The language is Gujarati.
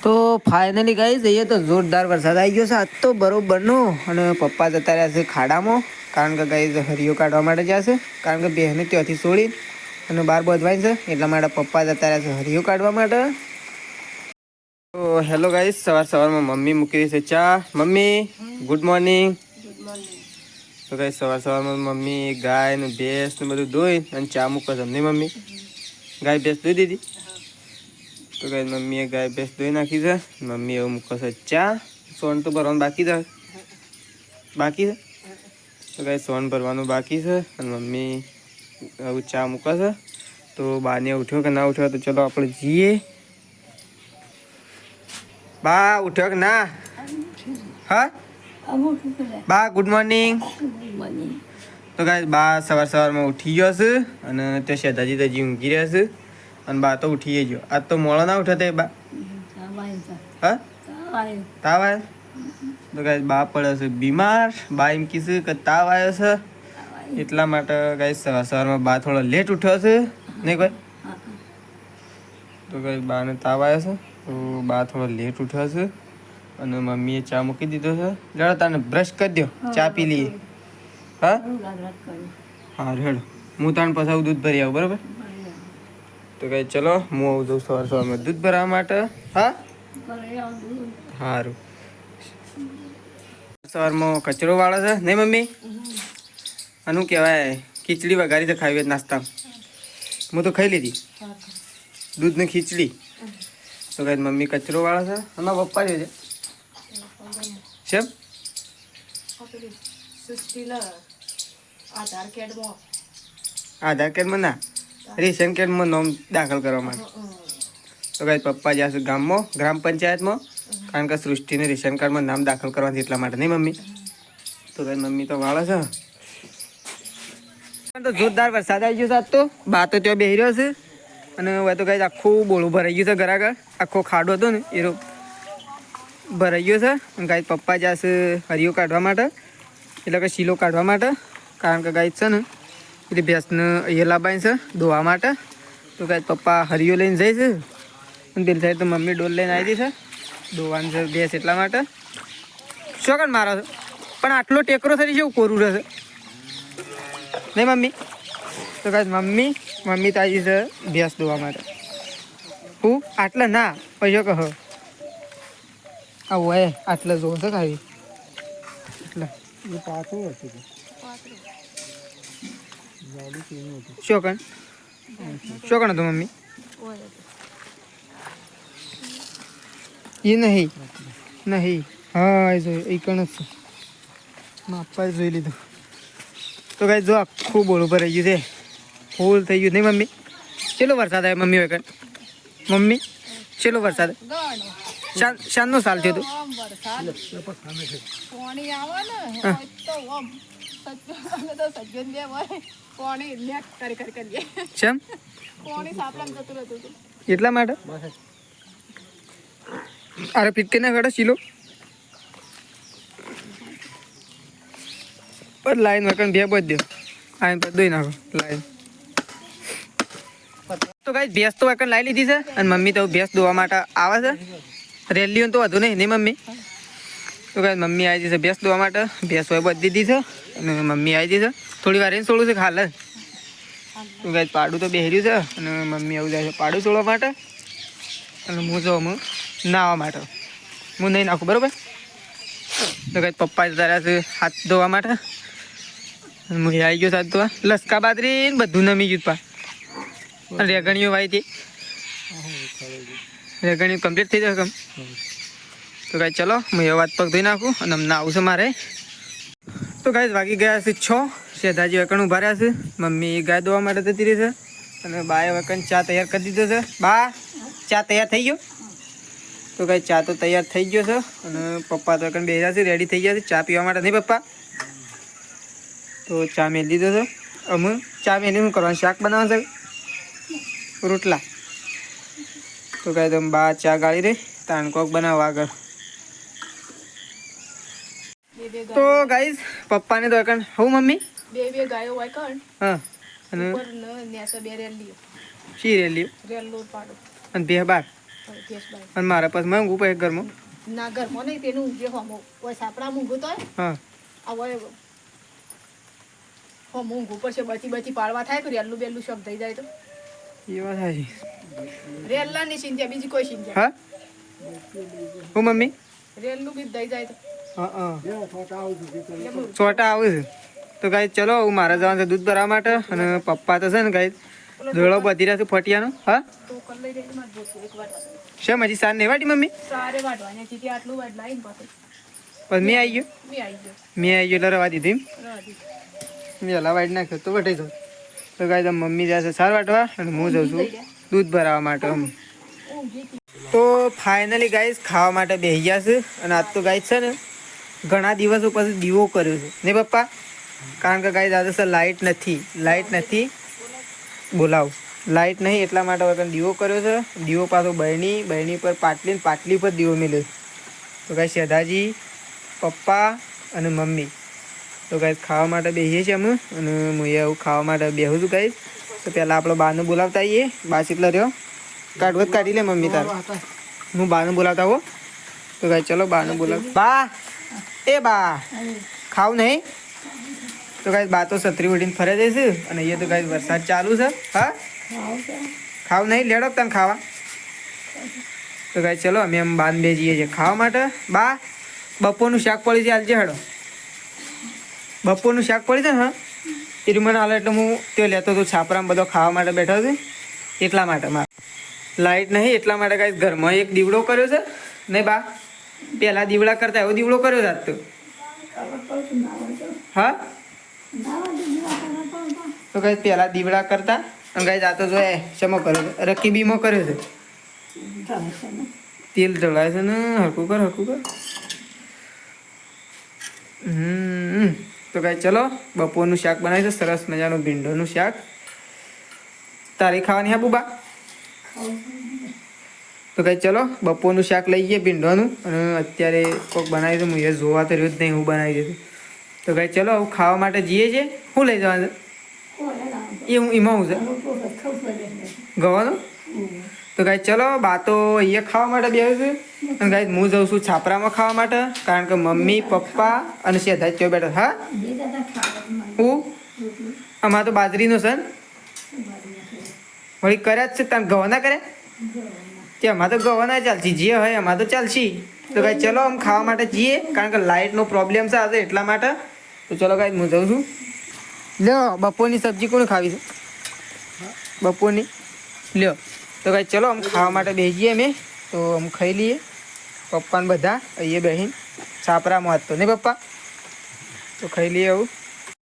તો ફાઇનલી ગાઈસ જઈએ તો જોરદાર વરસાદ આવી ગયો છે આજ તો બરોબરનો. અને પપ્પા જતા રહ્યા છે ખાડામાં, કારણ કે ગાઈસ હરિયો કાઢવા માટે જશે, કારણ કે બહેને ત્યાંથી છોડી અને બહાર બધવાય છે, એટલા માટે પપ્પા જતા રહ્યા છે હરિયો કાઢવા માટે. તો હેલો ગાઈસ, સવારમાં મમ્મી મૂકી રહી છે ચા. Mummy good morning. તો ગાઈસ સવારમાં મમ્મી ગાય ને ભેંસ ને બધું ધોઈ અને ચા મૂકે છે. નહીં મમ્મી? ગાય ભેંસ ધોઈ દીધી. તો ગાઈસ મમ્મીએ ગાય ભેંસ ધોઈ નાખી છે. મમ્મી એવું મૂકે છે ચા. સોન તો ભરવાનું બાકી છે. તો ગાઈસ સોન ભરવાનું બાકી છે અને મમ્મી હવે ચા મૂકે છે. તો બાને ઉઠ્યો કે ના ઉઠ્યો? તો ચલો આપણે જઈએ. બા ઉઠ્યો કે ના? હા બા ગુડ મોર્નિંગ. તો ગાઈસ બા સવારમાં ઉઠી ગયો છે અને તે શેતાજી તજી ઊંઘી રહ્યા છે અને બા તો ઉઠી ગયો. આજ તો મોડો ના ઉઠ્યો તે બા? હા તાવ આવ્યો. તો ગાઈસ બા પડે છે બીમાર. બા એમ કીધું કે તાવ આવ્યો છે, એટલા માટે ગાઈસ સવારમાં બા થોડો લેટ ઉઠ્યો છે. નહીં ભાઈ? તો ગાઈસ બાને તાવ આવ્યો છે તો બા થોડો લેટ ઉઠ્યો છે અને મમ્મીએ ચા મૂકી દીધો છે. જરા તને બ્રશ કરી દો, ચા પી લઈએ. હા હા રેડ, હું તને પછી દૂધ ભરી આવું, બરાબર? તો ગાઈસ ચલો હું આવું છું સવારમાં દૂધ ભરવા માટે. હા સારું. સવારમાં કચરો વાળે છે નહીં મમ્મી? આનું કહેવાય ખીચડી વઘારી તો ખાવી નાસ્તા. હું તો ખાઈ લીધી દૂધ ને ખીચડી. તો ગાઈસ મમ્મી કચરો વાળે છે. અમારા પપ્પા છે આધાર કાર્ડમાં ના, રેશન કાર્ડમાં નામ દાખલ કરવા માટે. તો ગાઈસ પપ્પા જ્યાં છે ગામમાં, ગ્રામ પંચાયતમાં, કારણ કે સૃષ્ટિને રેશન કાર્ડમાં નામ દાખલ કરવાનું એટલા માટે. નહીં મમ્મી? તો ગાઈસ મમ્મી તો વાળે છે. તો જોરદાર વરસાદ આવી ગયો આજ તો. બા તો ત્યાં બેસી રહ્યો છે અને હવે તો ગાઈસ આખું બોળું ભરાઈ ગયું છે. ઘર આગળ આખો ખાડો હતો ને એ ભરાઈ ગયો છે. ગાઈસ પપ્પા જશે હરિયો કાઢવા માટે, એટલે કે શીલો કાઢવા માટે, કારણ કે ગાઈસ છે ને એટલે ભેંસને અહીંયા લાવવાની છે ધોવા માટે. તો ગાઈસ પપ્પા હરિયો લઈને જાય છે અને પેલી સાઈડ તો મમ્મી ડોલ લઈને આવી છે ધોવાનું છે ભેંસ, એટલા માટે. શું કર મારો છે પણ આટલો ટેકરો થઈ છે, એવું કોરું રહેશે નહીં મમ્મી? તો ગાઈસ મમ્મી તો આવી છે ભેંસ ધોવા માટે. હું આટલા ના પૈસો કહો આવું હે આટલે જોવો છે ખાવી એટલે શોકણ હતો મમ્મી? એ નહીં હા એ જોઈ એ કણ જ છે, માપા જોઈ લીધું. તો ગાઈસ જો આખું બોલું ભરાઈ ગયું છે, ફૂલ થઈ ગયું. નહીં મમ્મી? ચેલો વરસાદ આવ્યો મમ્મી? વગર મમ્મી ચેલો વરસાદ? શાનનો સાલ થયો તો? એટલા માટે અરે પીટકે ના કાઢો શીલો પર લાઈન વકન બે બધ દો આઈન પર દોઈ નાખો લાઈન. તો ગાઈસ ભેંસ તો વકન લાવી લીધી છે અને મમ્મી તો ભેંસ ધોવા માટે આવે છે. રેલીઓ તો વધુ નહીં મમ્મી? તો ગાઈસ મમ્મી આવી છે ભેંસ ધોવા માટે. ભેંસ હોય બધી દીધી છે અને મમ્મી આવી છે. થોડી વાર એને છોડું છે હાલ. તો ગાઈસ પાડું તો બેહર્યું છે અને મમ્મી આવું જાય છે પાડું છોડવા માટે અને હું જો નાહવા માટે. હું નહીં નાખું, બરાબર? તો ગાઈસ પપ્પા જતા રહ્યા છે હાથ ધોવા માટે. હું આવી ગયો સાથ ધોવા. લસકા બાદરી બધું નમી ગયું પા. અને રેગણીઓ વાઈ હતી, રેગણીઓ કમ્પ્લીટ થઈ જશે. તો ગાઈસ ચલો હું એ વાત પગ ધોઈ નાખું અને અમને આવું છે મારે. તો ગાઈસ વાગી ગયા છે 6. શેઠાજી વકણ ઉભા રહ્યા છે. મમ્મી ગાય ધોવા માટે જતી રહી છે અને બાએ વકણ ચા તૈયાર કરી દીધો છે. બા ચા તૈયાર થઈ ગયો? તો ગાઈસ ચા તો તૈયાર થઈ ગયો છે અને પપ્પા તો વકણ બેસી રહ્યા છે, રેડી થઈ ગયા છે ચા પીવા માટે. નહીં પપ્પા? તો ચા મેલી દીધો છે. અમે ચા મેલી શું કરવાનું? શાક બનાવવાનું છે, રોટલા. તો ગાઈસ તમે બા ચા ગાળી રહી તાણ કોક બનાવો આગળ. તો ગાઈસ પપ્પાને તો વકણ હું મમ્મી બે ગાયો હોય કણ. હા અને ઉપર ને નેસે બે રેલીઓ. શી રેલીઓ? રેલો પાડો અને બે બાર. અને મારા પાસે માંગું પછી ઘરમાં ના ઘરમાં નહીં પેલું ઊંઘે હોમો કોઈ સાપડા મૂંઘું તો હા હવે હોમ ઊંઘું પડશે બચી પાડવા થાય તો રેલું બેલું શોખ થઈ જાય તો એ વાત સાચી રેલ્લા ની ચિંતા બીજી કોઈ ચિંતા હા હું મમ્મી રેલું બી થઈ જાય તો છોટા આવું છે તો ગાઈ ચલો હું મારા જવાનું છે દૂધ ભરવા માટે અને પપ્પા તો છે ને ગાઈ દોડો બધી રહ્યા છું ફટિયાનો હા તો કર લઈ જાય માર બોલ એક વાર શેમ હજી સાર નહીં વાટી મમ્મી સારે વાટવાની હતી આટલું વાટ લાઈન પાસે પણ મેં આવી ગયો મેં આવી ગયો એટલે રવા દીધી રાજી મેં હલા વાટી નાખ્યો તો વટાઈ જાઉં તો ગાઈ તો મમ્મી જશે સાર વાટવા અને હું જાઉં છું દૂધ ભરાવા માટે તો ફાઇનલી ગાઈસ ખાવા માટે બેસી ગયા છે અને આજ તો ગાઈસ છે ને ઘણા દિવસો પછી દીવો કર્યો છે ને પપ્પા કારણ કે ગાઈસ આજે સર લાઇટ નથી બોલાવ લાઇટ નહીં એટલા માટે વગર દીવો કર્યો છે દીવો પાછો બહેણી પર પાટલી પર દીવો મેળ્યો તો ગાઈસ સદાજી પપ્પા અને મમ્મી તો ગાઈસ ખાવા માટે બેસીએ છીએ અમે અને હું એવું ખાવા માટે બેસું છું ગાઈસ તો પહેલાં આપણે બાને બોલાવતા આવીએ બા એટલા રહ્યો કાઢી લે મમ્મી તાર હું બાને બોલાવતા હો તો ગાઈસ ચલો બાને બોલાવ બા એ બા ખાવ નહીં તો ગાઈસ બા તો છત્રી ઉડીને ફરે જઈશ અને અહીંયા તો ગાઈસ વરસાદ ચાલુ છે હા ખાવ નહીં લેડો તને ખાવા તો ગાઈસ ચલો અમે એમ બાન બે જઈએ છીએ ખાવા માટે બા બપોરનું શાક પડી છે હાલજે હેડો બપોરનું શાક પડી છે ને હા એ મને હાલ એટલે હું તે લેતો હતો છાપરામાં બધો ખાવા માટે બેઠો છે એટલા માટે મારે લાઇટ નહીં એટલા માટે કાંઈ ઘરમાં એક દીવડો કર્યો છે નહીં બા પહેલાં દીવડા કરતા એવો દીવડો કર્યો છે આજ તો હા તો કાંઈ પહેલાં દીવડા કરતા અને કાંઈ જાતો જો એ શેમાં કર્યો છે રકીબીમાં કર્યો છે તેલ ઢળાય છે ને હરકું કર તો કાંઈ ચલો બપોરનું શાક બનાવી છે સરસ મજાનું ભીંડોનું શાક તારી ખાવાની હા બુબા તો કાંઈ ચલો બપોરનું શાક લઈ ગઈએ ભીંડોનું અને અત્યારે કોઈક બનાવી દઉં હું એ જોવા તો રહ્યું જ નહીં હું બનાવી દીધું તો કાંઈ ચલો હું ખાવા માટે જઈએ છીએ શું લઈ જવાનું છે એમાં હું છે ગવાનું તો કાંઈ ચલો બા તો અહીંયા ખાવા માટે બેસું છું અને કાંઈ હું જાઉં છું છાપરામાં ખાવા માટે કારણ કે મમ્મી પપ્પા અને શેઠા ત્યાં બેઠા હા હું અમારે તો બાજરીનો છે ને વળી કર્યા જ છે તને ગવા ના કરે કે અમારે તો ગવા ના ચાલશી જે હોય અમારે તો ચાલશી તો કાંઈ ચલો આમ ખાવા માટે જઈએ કારણ કે લાઇટનો પ્રોબ્લેમ છે આજે એટલા માટે તો ચલો કાંઈ હું જાઉં છું લ્યો બપોરની સબ્જી કોણ ખાવી છે બપોરની લ્યો તો કાંઈ ચલો આમ ખાવા માટે બેસીએ અમે તો આમ ખાઈ લઈએ પપ્પાને બધા અહીંયા બેસીને છાપરામાં હતો ને પપ્પા તો ખાઈ લઈએ આવું